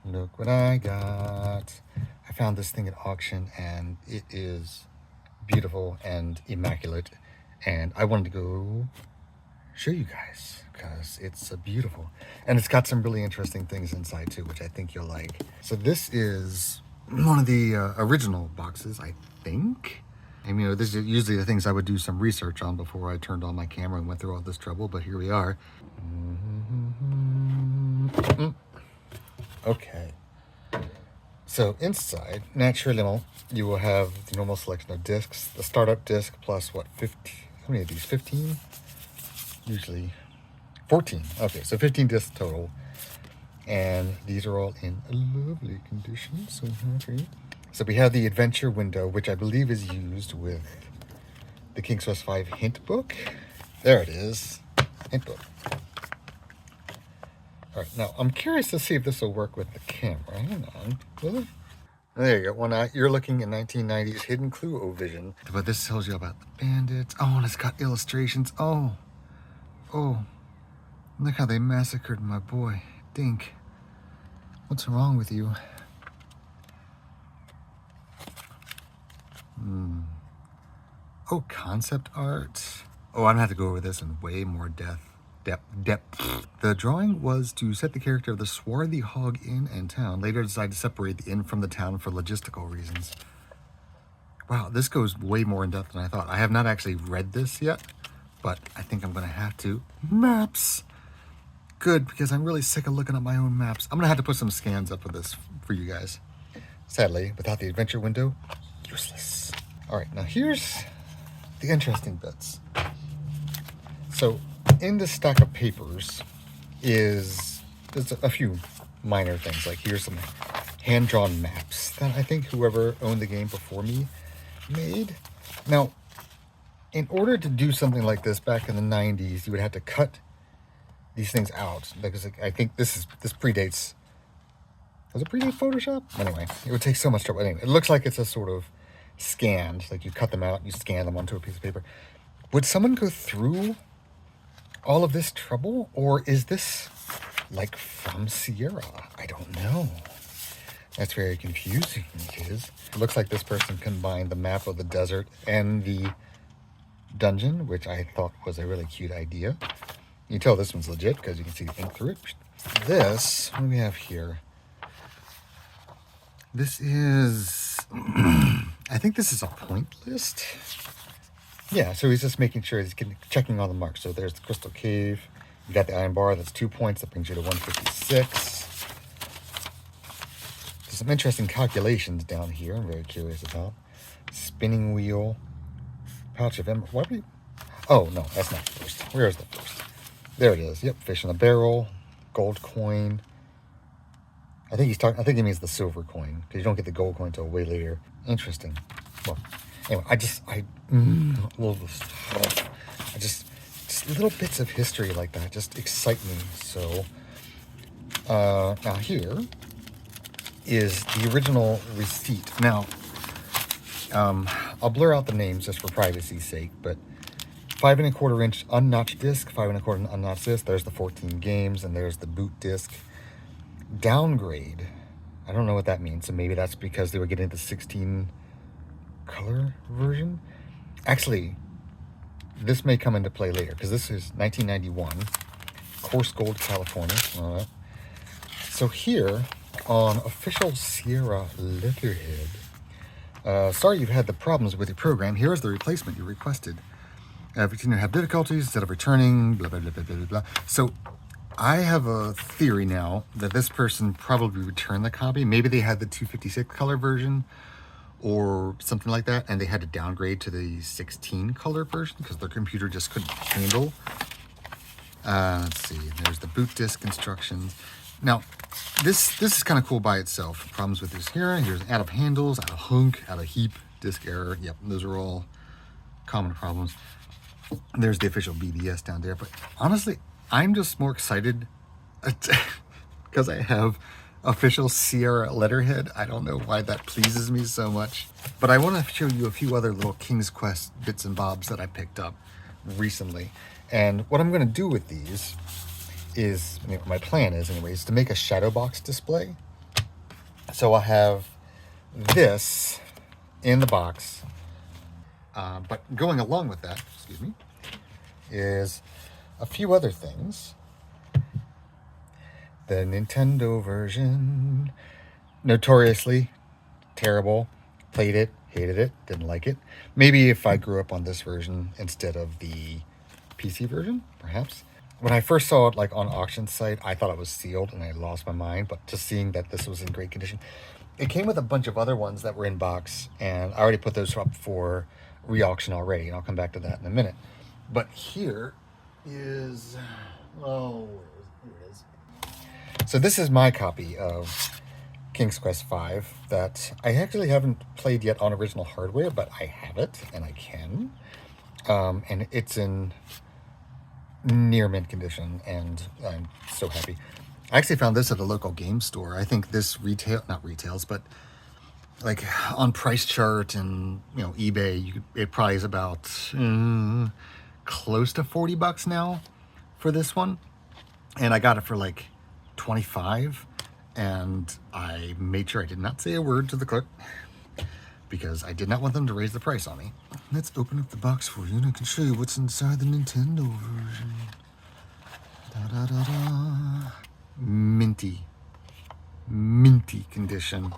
Look what I got. I found this thing at auction and it is beautiful and immaculate. And I wanted to go show you guys because it's beautiful. And it's got some really interesting things inside too, which I think you'll like. So this is one of the original boxes, I think. And you know, this is usually the things I would do some research on before I turned on my camera and went through all this trouble, but here we are. Okay. So inside, naturally, you will have the normal selection of discs. The startup disc plus what, 50? How many of these? 15? Usually 14. Okay, so 15 discs total. And these are all in a lovely condition. So happy. So we have the adventure window, which I believe is used with the King's Quest V hint book. There it is. Hint book. All right, now I'm curious to see if this will work with the camera. Hang on. Will it? There you go. When you're looking at 1990s Hidden Clue O-Vision. But this tells you about the bandits. Oh, and it's got illustrations. Oh, look how they massacred my boy, Dink. What's wrong with you? Oh, concept art. Oh, I'm gonna have to go over this in way more depth. The drawing was to set the character of the swarthy hog inn and town. Later decided to separate the inn from the town for logistical reasons. Wow, this goes way more in depth than I thought. I have not actually read this yet, but I think I'm gonna have to. Maps! Good, because I'm really sick of looking at my own maps. I'm gonna have to put some scans up of this for you guys. Sadly, without the adventure window, useless. All right, now here's the interesting bits. So in this stack of papers there's a few minor things. Like here's some hand-drawn maps that I think whoever owned the game before me made. Now, in order to do something like this back in the 90s, you would have to cut these things out, because I think this predates. Does it predate Photoshop? Anyway, it would take so much trouble. Anyway, it looks like it's a sort of scanned, like you cut them out, you scan them onto a piece of paper. Would someone go through all of this trouble, or is this like from Sierra? I don't know. That's very confusing. It is. It looks like this person combined the map of the desert and the dungeon, which I thought was a really cute idea. You can tell this one's legit because you can see the ink through it. This, what do we have here? This is, I think this is a point list. Yeah, so he's just making sure he's checking all the marks. So there's the Crystal Cave. You got the iron bar, that's 2 points. That brings you to 156. There's some interesting calculations down here I'm very curious about. Spinning wheel. Pouch of emerald. What are we? Oh, no, that's not the first. Where is the first? There it is. Yep, fish in a barrel. Gold coin. I think he means the silver coin, because you don't get the gold coin until way later. Interesting. Well, anyway, I love this stuff. Just little bits of history like that just excite me. So, now here is the original receipt. Now, I'll blur out the names just for privacy's sake, but 5 1/4 inch unnotched disc, 5 1/4 unnotched disc. There's the 14 games, and there's the boot disc. Downgrade. I don't know what that means. So maybe that's because they were getting the 16 color version. Actually, this may come into play later, because this is 1991. Coarse Gold, California. So here on official Sierra letterhead, sorry you've had the problems with your program. Here is the replacement you requested. If you continue to have difficulties, instead of returning, blah, blah, blah, blah, blah, blah. So I have a theory now that this person probably returned the copy. Maybe they had the 256 color version or something like that, and they had to downgrade to the 16 color version because their computer just couldn't handle. Let's see, there's the boot disc instructions. Now, this is kind of cool by itself. Problems with this here. Here's out of handles, out of hunk, out of heap, disk error. Yep, those are all common problems. There's the official BBS down there. But honestly, I'm just more excited because I have official Sierra letterhead. I don't know why that pleases me so much. But I want to show you a few other little King's Quest bits and bobs that I picked up recently. And what I'm going to do with these is, my plan is anyways, to make a shadow box display So I have this in the box. But going along with that, excuse me, is a few other things. The Nintendo version, notoriously terrible. Played it, hated it, didn't like it. Maybe if I grew up on this version instead of the PC version, perhaps. When I first saw it like on auction site, I thought it was sealed and I lost my mind. But just seeing that this was in great condition, it came with a bunch of other ones that were in box, and I already put those up for re-auction already, and I'll come back to that in a minute. But here is, oh, here it is. So this is my copy of King's Quest V that I actually haven't played yet on original hardware, but I have it and I can. And it's in near mint condition, and I'm so happy. I actually found this at a local game store. I think this not retails, but like on Price Chart and eBay, it probably is about close to $40 now for this one, and I got it for like 25. And I made sure I did not say a word to the clerk because I did not want them to raise the price on me. Let's open up the box for you and I can show you what's inside the Nintendo version. Da da da da. Minty condition.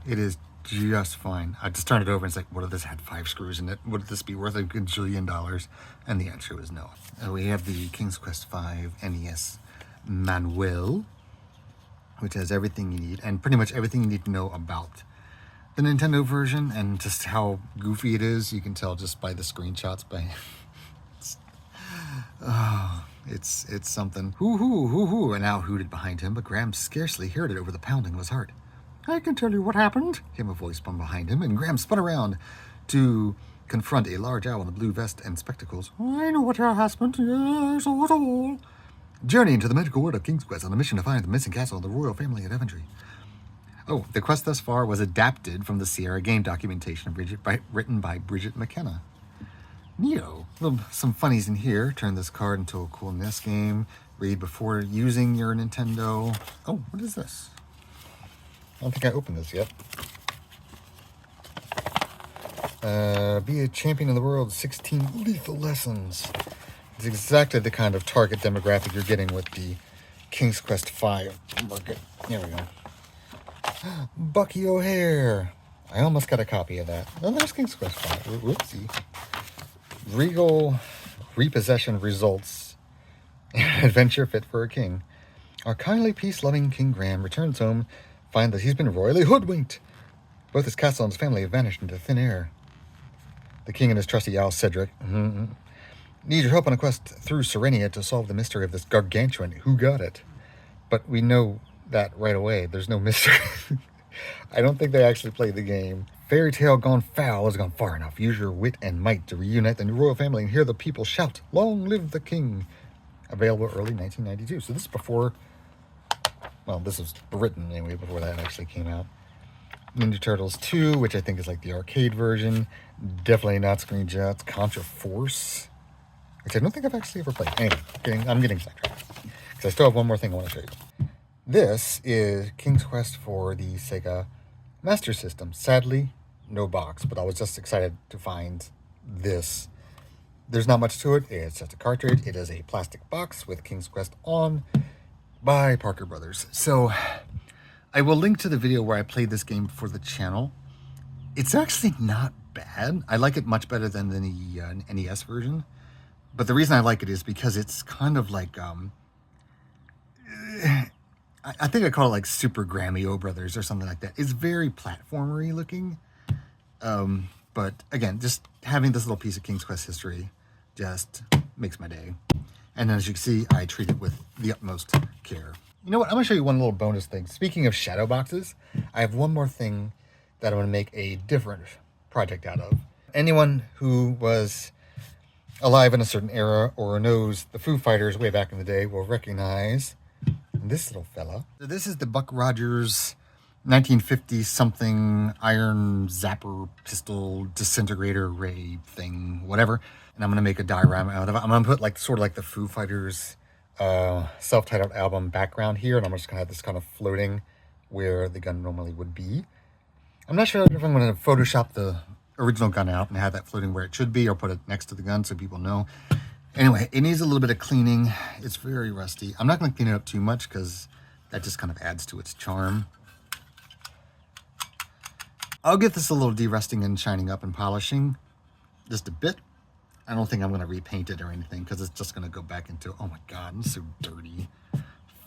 It is just fine. I just turned it over and it's like, what if this had 5 screws in it? Would this be worth a gajillion dollars? And the answer was no. We have the King's Quest V NES manual, which has everything you need, and pretty much everything you need to know about the Nintendo version, and just how goofy it is. You can tell just by the screenshots. It's something. Hoo hoo hoo hoo, and Al hooted behind him, but Graham scarcely heard it over the pounding of his heart. I can tell you what happened, came a voice from behind him, and Graham spun around to confront a large owl in a blue vest and spectacles. I know what happened. Yes, all. Journey into the magical world of King's Quest on a mission to find the missing castle of the royal family at Eventry. Oh, the quest thus far was adapted from the Sierra game documentation written by Bridget McKenna. Neo. Some funnies in here. Turn this card into a cool NES game. Read before using your Nintendo. Oh, what is this? I don't think I opened this yet. Be a champion in the world, 16 lethal lessons. It's exactly the kind of target demographic you're getting with the King's Quest V market. Here we go. Bucky O'Hare. I almost got a copy of that. Oh, there's King's Quest V. Whoopsie. Regal repossession results. Adventure fit for a king. Our kindly, peace-loving King Graham returns home, find that he's been royally hoodwinked. Both his castle and his family have vanished into thin air. The king and his trusty owl Cedric need your help on a quest through Serenia to solve the mystery of this gargantuan whodunit. But we know that right away. There's no mystery. I don't think they actually played the game. Fairy tale gone foul has gone far enough. Use your wit and might to reunite the royal family and hear the people shout, "Long live the king!" Available early 1992. So this is before, well, this was written anyway, before that actually came out. Ninja Turtles 2, which I think is like the arcade version. Definitely not screenshots. Contra Force, which I don't think I've actually ever played. Anyway, I'm getting sidetracked. Because I still have one more thing I want to show you. This is King's Quest for the Sega Master System. Sadly, no box, but I was just excited to find this. There's not much to it. It's just a cartridge. It is a plastic box with King's Quest on by Parker Brothers. So I will link to the video where I played this game for the channel. It's actually not bad. I like it much better than the NES version. But the reason I like it is because it's kind of like, I think I call it like Super Grammy-O Brothers or something like that. It's very platformery looking. But again, just having this little piece of King's Quest history just makes my day. And as you can see, I treat it with the utmost care. You know what? I'm going to show you one little bonus thing. Speaking of shadow boxes, I have one more thing that I'm going to make a different project out of. Anyone who was alive in a certain era or knows the Foo Fighters way back in the day will recognize this little fella. So this is the Buck Rogers 1950-something iron zapper pistol disintegrator ray thing, whatever. And I'm going to make a diorama out of it. I'm going to put like sort of like the Foo Fighters self-titled album background here, and I'm just going to have this kind of floating where the gun normally would be. I'm not sure if I'm going to Photoshop the original gun out and have that floating where it should be, or put it next to the gun so people know. Anyway, it needs a little bit of cleaning. It's very rusty. I'm not going to clean it up too much because that just kind of adds to its charm. I'll get this a little de-rusting and shining up and polishing just a bit. I don't think I'm going to repaint it or anything because it's just going to go back into, oh my God, it's so dirty.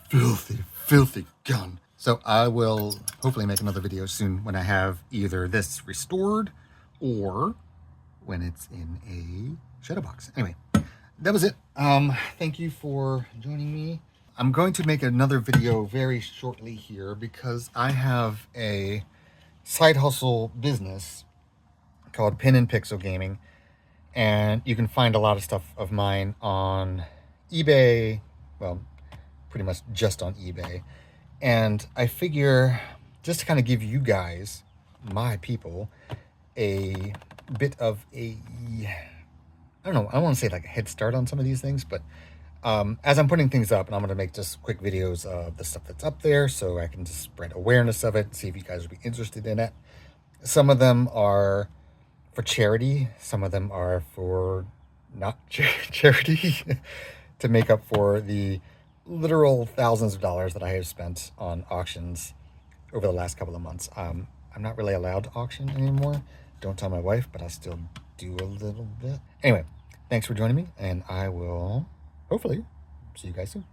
Filthy, filthy gun. So I will hopefully make another video soon when I have either this restored or when it's in a shadow box. Anyway, that was it. Thank you for joining me. I'm going to make another video very shortly here because I have a side hustle business called Pin and Pixel Gaming, and you can find a lot of stuff of mine on eBay. Well, pretty much just on eBay. And I figure just to kind of give you guys, my people, a bit of a, I don't know, I don't want to say like a head start on some of these things, but as I'm putting things up, and I'm going to make just quick videos of the stuff that's up there so I can just spread awareness of it, see if you guys would be interested in it. Some of them are for charity. Some of them are for not charity to make up for the literal thousands of dollars that I have spent on auctions over the last couple of months. I'm not really allowed to auction anymore. Don't tell my wife, but I still do a little bit. Anyway, thanks for joining me, and I will hopefully see you guys soon.